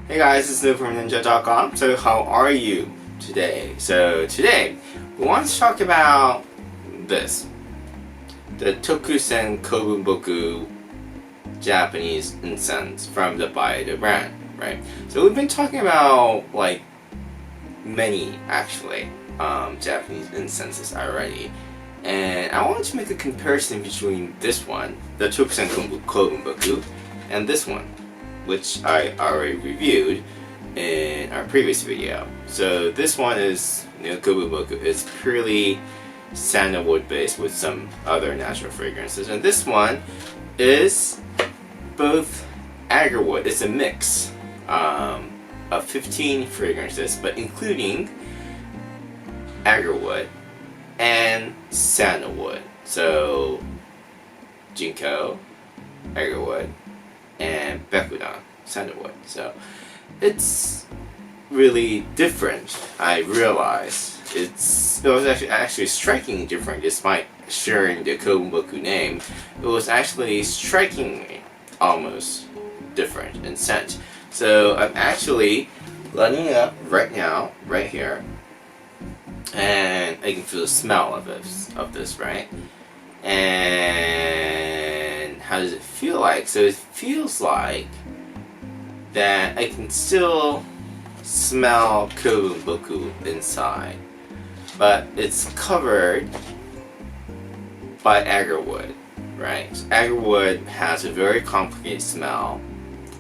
Hey guys, it's Lou from Ninja.com. So how are you today? So today we want to talk about this. The Tokusen Kōbunboku Japanese incense from the Baieido brand, right? So we've been talking about like many actually Japanese incenses already. And I wanted to make a comparison between this one, the Tokusen Kōbunboku, and this one, which I already reviewed in our previous video. So this one is, Kōbunboku. It's purely sandalwood based with some other natural fragrances, and this one is both agarwood. It's a mix of 15 fragrances, but including agarwood and sandalwood. So ginkgo, agarwood, and bekudan, sandalwood. So it's really different. I realize it was actually strikingly different, despite sharing the Kōbunboku name. It was actually strikingly almost different in scent. So I'm actually lighting it up right now, right here, and I can feel the smell of this, right? And how does it feel like? So it feels like that I can still smell Kōbunboku inside, but it's covered by agarwood, right? So agarwood has a very complicated smell.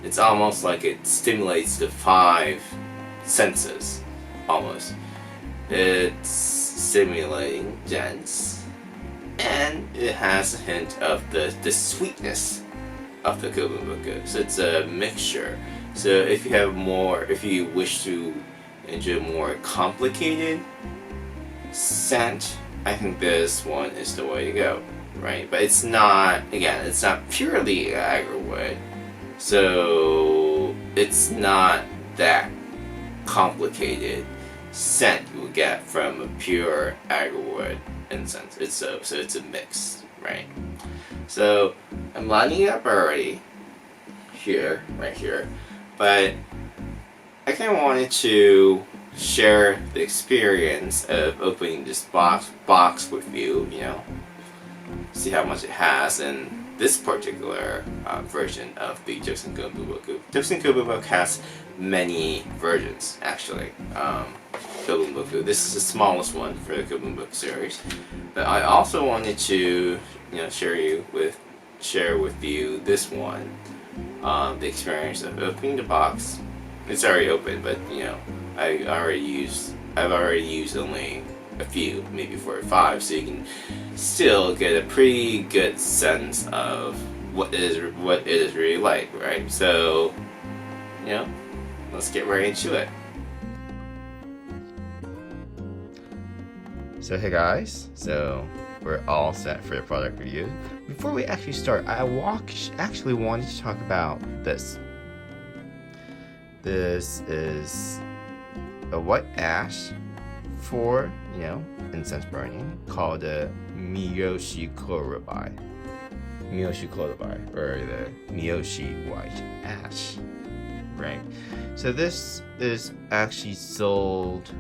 It's almost like it stimulates the 5 senses, almost. It's stimulating, dense, and it has a hint of the sweetness of the Kōbunboku. So it's a mixture. So if you wish to enjoy a more complicated scent, I think this one is the way to go, right? But it's not purely agarwood, so it's not that complicated scent you would get from a pure agarwood incense. So it's a mix, right? So I'm lining it up already here, right here, but I kind of wanted to share the experience of opening this box with you, see how much it has in this particular version of the Tokusen Kōbunboku. Tokusen Kōbunboku has many versions, actually. Kōbunboku. This is the smallest one for the Kōbunboku series, but I also wanted to, share with you this one, the experience of opening the box. It's already open, but I've already used only a few, maybe 4 or 5, so you can still get a pretty good sense of what it is really like, right? So, let's get right into it. So hey guys, so we're all set for the product review. Before we actually start, I actually wanted to talk about this. This is a white ash for, incense burning, called the Miyoshi Korobai, or the Miyoshi white ash, right? So this is actually sold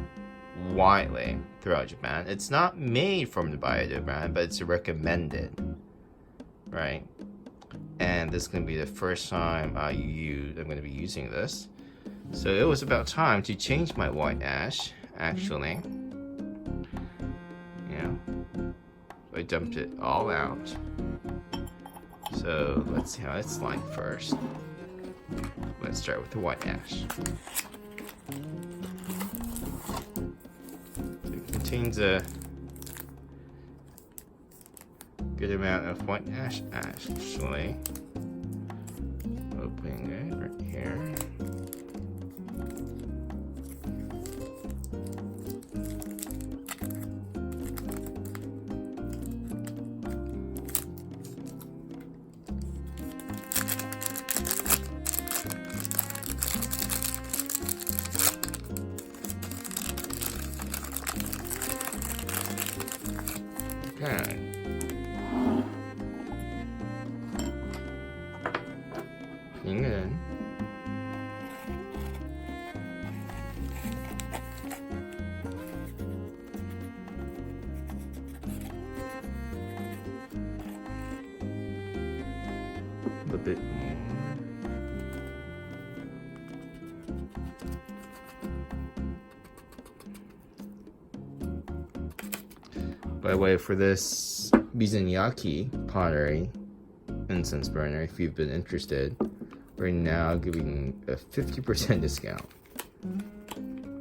widely throughout Japan. It's not made from the Baieido brand, but it's recommended, right? And this is going to be the first time I'm going to be using this. So it was about time to change my white ash, actually. I dumped it all out. So let's see how it's like first. Let's start with the white ash. It contains a good amount of white ash, actually. Opening it right here. Okay. Putting it in. bit more. By the way, for this Mizunaki pottery incense burner, if you've been interested, we're now giving a 50% discount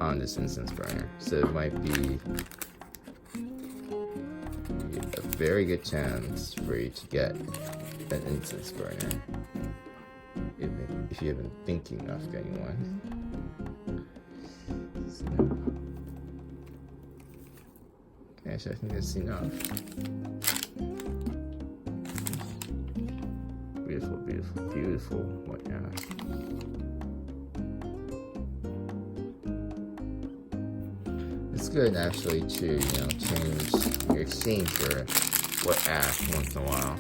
on this incense burner. So it might be a very good chance for you to get an incense burner if you have been thinking of getting one. Okay, so I think that's enough. Beautiful, beautiful, beautiful. What now? It's good actually to, change your exchange for wet ash once in a while.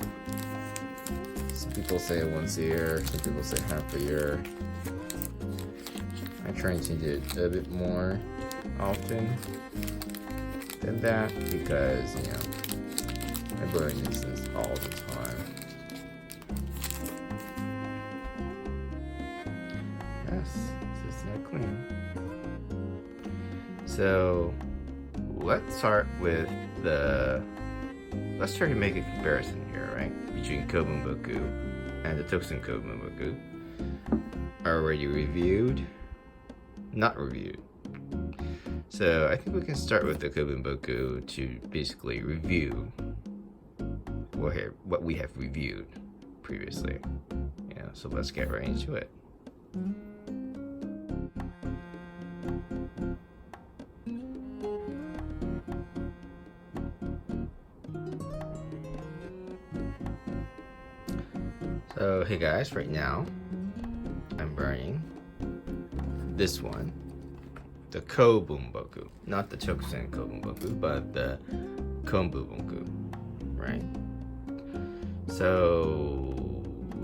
Some people say once a year, some people say half a year. I try and change it a bit more often than that because, I burn incense all the time. Yes, this is not clean. So let's start to make a comparison here, right? Between Kōbunboku and the Tokusen Kōbunboku. Already reviewed, not reviewed. So I think we can start with the Kōbunboku to basically review what we have reviewed previously. So let's get right into it. So hey guys, right now I'm burning this one, the Kōbunboku, not the Tokusen Kōbunboku, but the Kōbunboku, right? So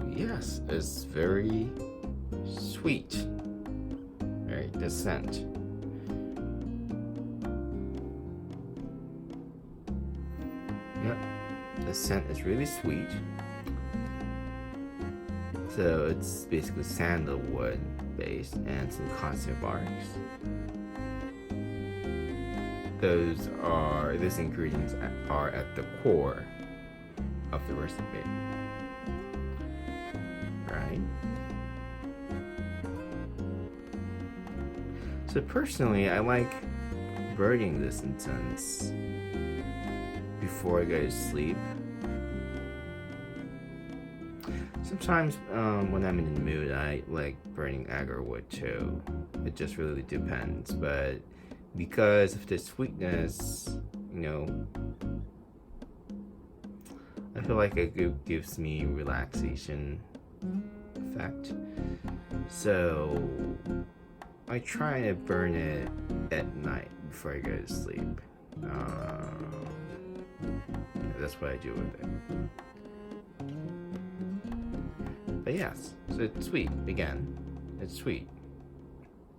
yes, it's very sweet, right? The scent. Yep, the scent is really sweet. So it's basically sandalwood based and some concept barks. Those ingredients are at the core of the recipe, right? So personally, I like burning this incense before I go to sleep. Sometimes when I'm in the mood, I like burning agarwood too. It just really depends, but because of the sweetness, I feel like it gives me relaxation effect. So I try to burn it at night before I go to sleep. That's what I do with it. But yes, so it's sweet. Again, it's sweet.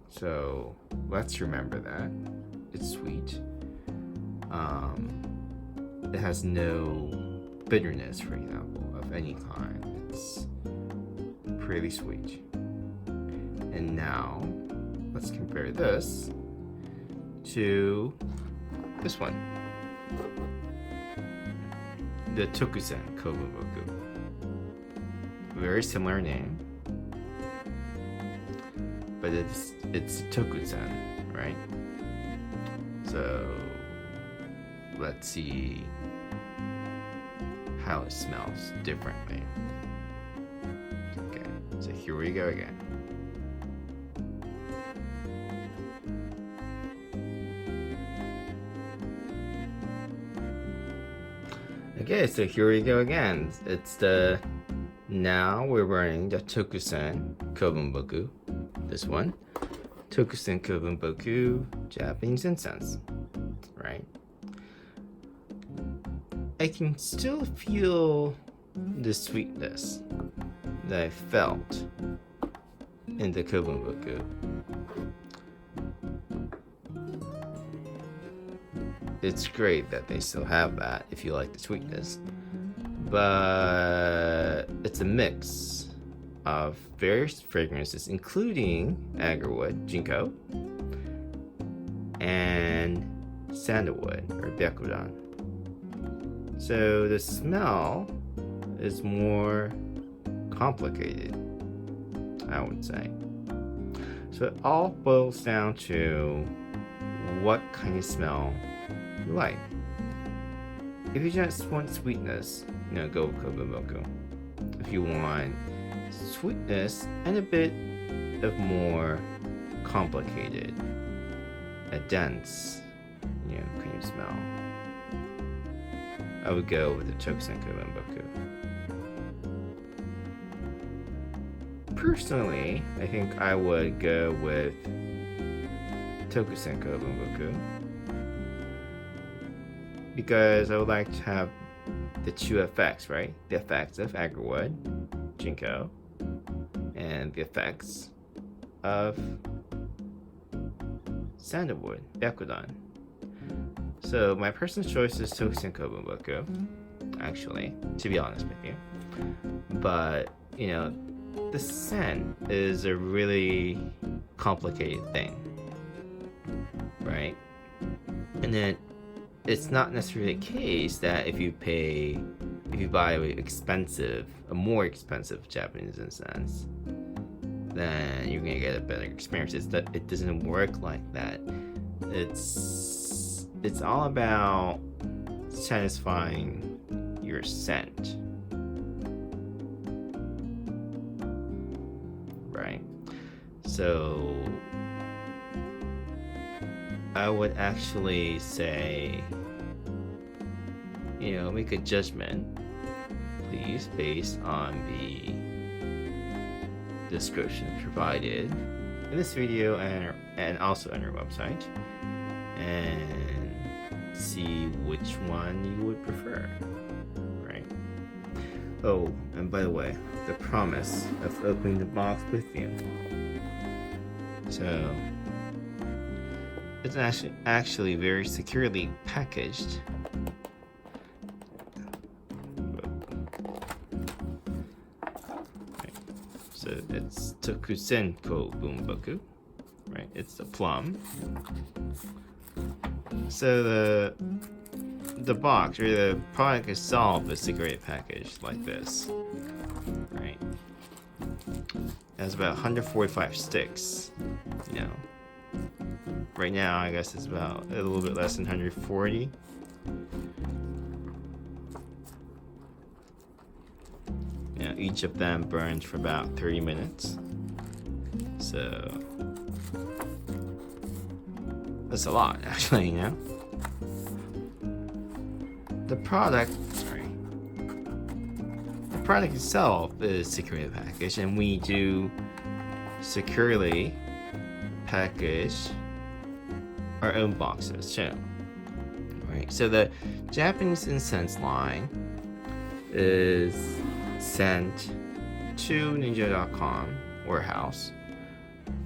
So let's remember that. It's sweet. It has no bitterness, for example, of any kind. It's pretty sweet. And now, let's compare this to this one. The Tokusen Kōbunboku. Very similar name, but it's Tokusen, right? So let's see how it smells differently. Okay, so here we go again. Okay, so here we go again. Now we're burning the Tokusen Kōbunboku. This one. Tokusen Kōbunboku Japanese incense. Right? I can still feel the sweetness that I felt in the Kōbunboku. It's great that they still have that if you like the sweetness. But it's a mix of various fragrances, including agarwood, ginkgo, and sandalwood, or byakuran. So the smell is more complicated, I would say. So it all boils down to what kind of smell you like. If you just want sweetness, go with Kōbunboku. If you want sweetness and a bit of more complicated, a dense, kind of smell, I would go with the Tokusen Kōbunboku. Personally, I think I would go with Tokusen Kōbunboku because I would like to have the two effects, right? The effects of agarwood, ginkgo, and the effects of sandalwood, byakuran. So my personal choice is Tokusen Kōbunboku, actually, to be honest with you. But, the scent is a really complicated thing, right? And then it's not necessarily the case that if you buy a more expensive Japanese incense, then you're gonna get a better experience. It doesn't work like that. It's all about satisfying your scent, right? So I would actually say, make a judgment, please, based on the description provided in this video and also on our website, and see which one you would prefer, right? Oh, and by the way, the promise of opening the box with you. So it's actually very securely packaged. Right. So it's Tokusen Kōbunboku, right? It's the plum. So the box or the product itself is securely packaged like this, right? It has about 145 sticks, Right now, I guess it's about a little bit less than 140. Each of them burns for about 30 minutes. So that's a lot, actually, The product itself is securely packaged, and we do securely package our own boxes too, right? So the Japanese incense line is sent to ninja.com warehouse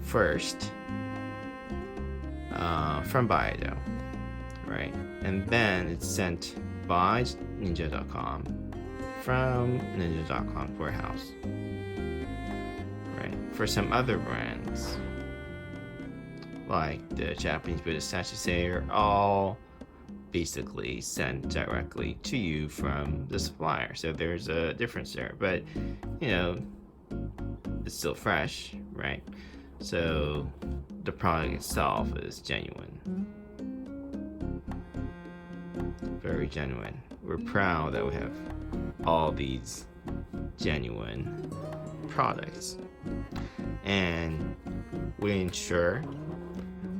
first from Baieido, right? And then it's sent by ninja.com from ninja.com warehouse, right? For some other brands, like the Japanese Buddhist statues, are all basically sent directly to you from the supplier. So there's a difference there, but it's still fresh, right? So the product itself is genuine, very genuine. We're proud that we have all these genuine products, and we ensure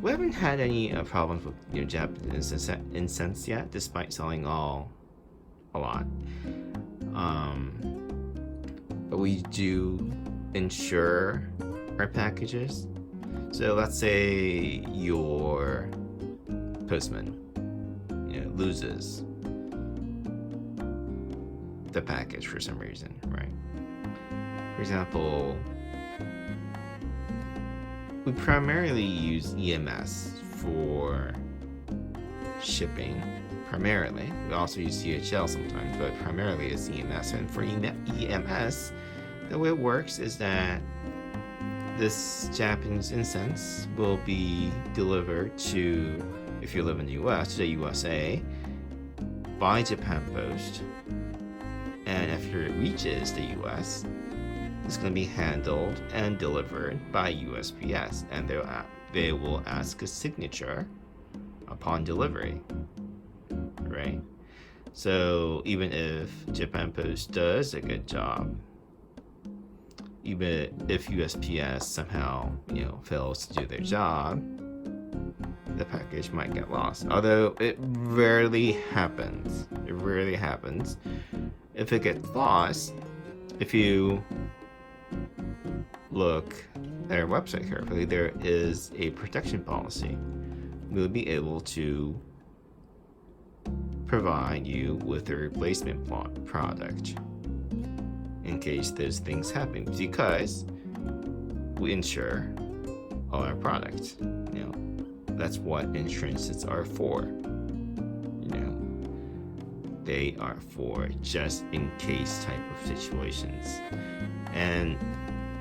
we haven't had any problems with Japanese incense yet, despite selling a lot. But we do insure our packages. So let's say your postman loses the package for some reason, right? For example, we primarily use EMS for shipping. Primarily, we also use DHL sometimes, but primarily it's EMS. And for EMS, the way it works is that this Japanese incense will be delivered to, if you live in the US, to the USA by Japan Post. And after it reaches the US, it's going to be handled and delivered by USPS, and they will ask a signature upon delivery, right? So even if Japan Post does a good job, even if USPS somehow, fails to do their job, the package might get lost. Although it rarely happens. It rarely happens. If it gets lost, if you look at our website carefully, there is a protection policy. We'll be able to provide you with a replacement product in case those things happen, because we insure all our products. That's what insurances are for. They are for just in case type of situations, and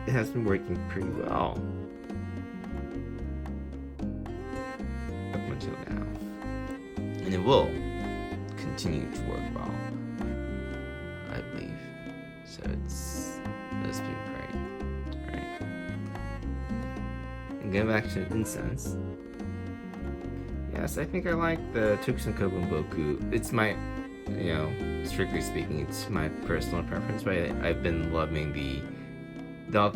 it has been working pretty well up until now, and it will continue to work well, I believe. So it's been great, right? And going back to Incense, yes, I think I like the Tokusen Kōbunboku. It's my, strictly speaking, it's my personal preference, but I've been loving the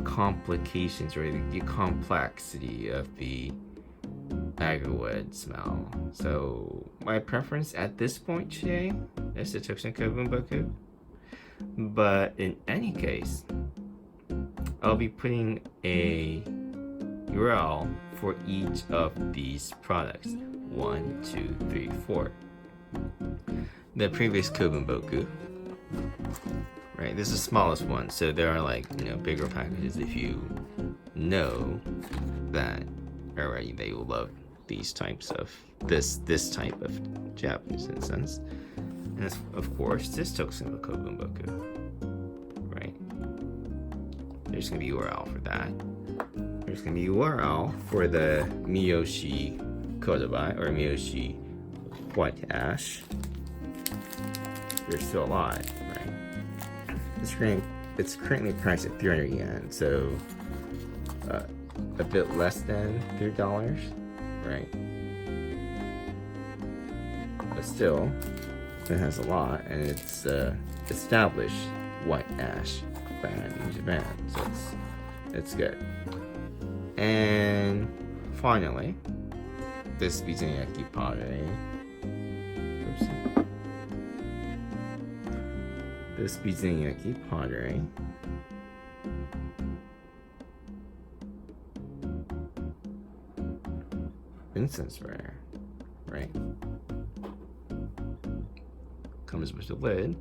complications, or the complexity of the agarwood smell. So my preference at this point today is the Tokusen Kōbunboku. But in any case, I'll be putting a URL for each of these products. 1, 2, 3, 4. The previous Kōbunboku, right? This is the smallest one, so there are bigger packages if you know that already they will love these types of this type of Japanese incense. And it's, of course, this Tokusen Kōbunboku, right? There's gonna be URL for that. There's gonna be URL for the Miyoshi Kodabai, or Miyoshi White Ash. They're still alive, right? It's currently priced at 300 yen, so a bit less than $3, right? But still, it has a lot, and it's established white ash brand in Japan, so it's good. And finally, this Bizenyaki pottery. This Bizenyaki pottery incense ware, right? Comes with a lid.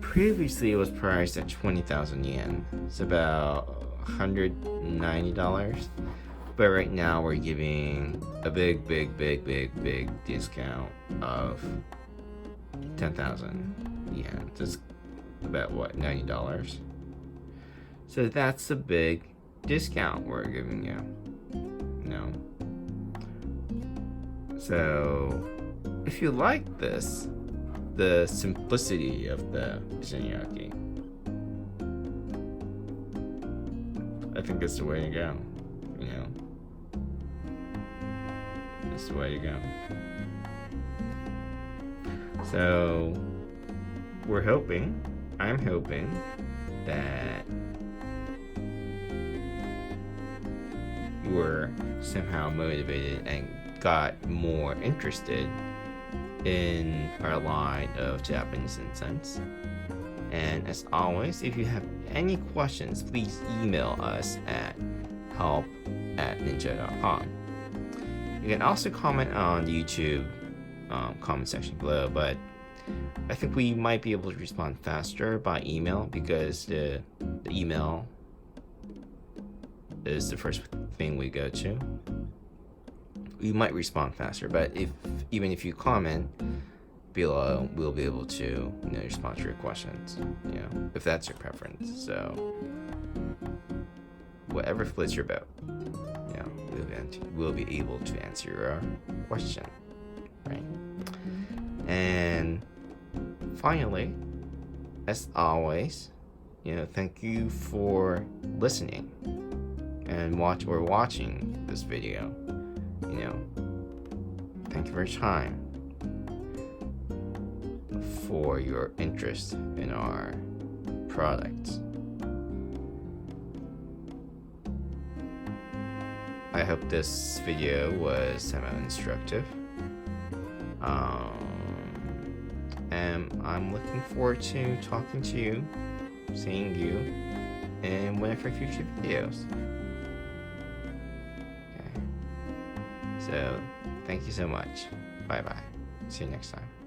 Previously, it was priced at 20,000 yen. It's about $190. But right now, we're giving a big discount of 10,000 yen. That's about $90. So that's a big discount we're giving you. So if you like this, the simplicity of the Bizenyaki, I think it's the way to go. It's the way to go. So I'm hoping that you were somehow motivated and got more interested in our line of Japanese incense. And as always, if you have any questions, please email us at help@ninja.com. You can also comment on the YouTube comment section below, but I think we might be able to respond faster by email, because the email is the first thing we go to. We might respond faster, but even if you comment, below, we'll be able to, respond to your questions, if that's your preference. So whatever floats your boat, we'll be able to answer your question, right? And finally, as always, thank you for listening and watching this video. Thank you for your time, for your interest in our products. I hope this video was somewhat instructive. And I'm looking forward to talking to you, seeing you in one of our future videos. Okay. So, thank you so much. Bye bye. See you next time.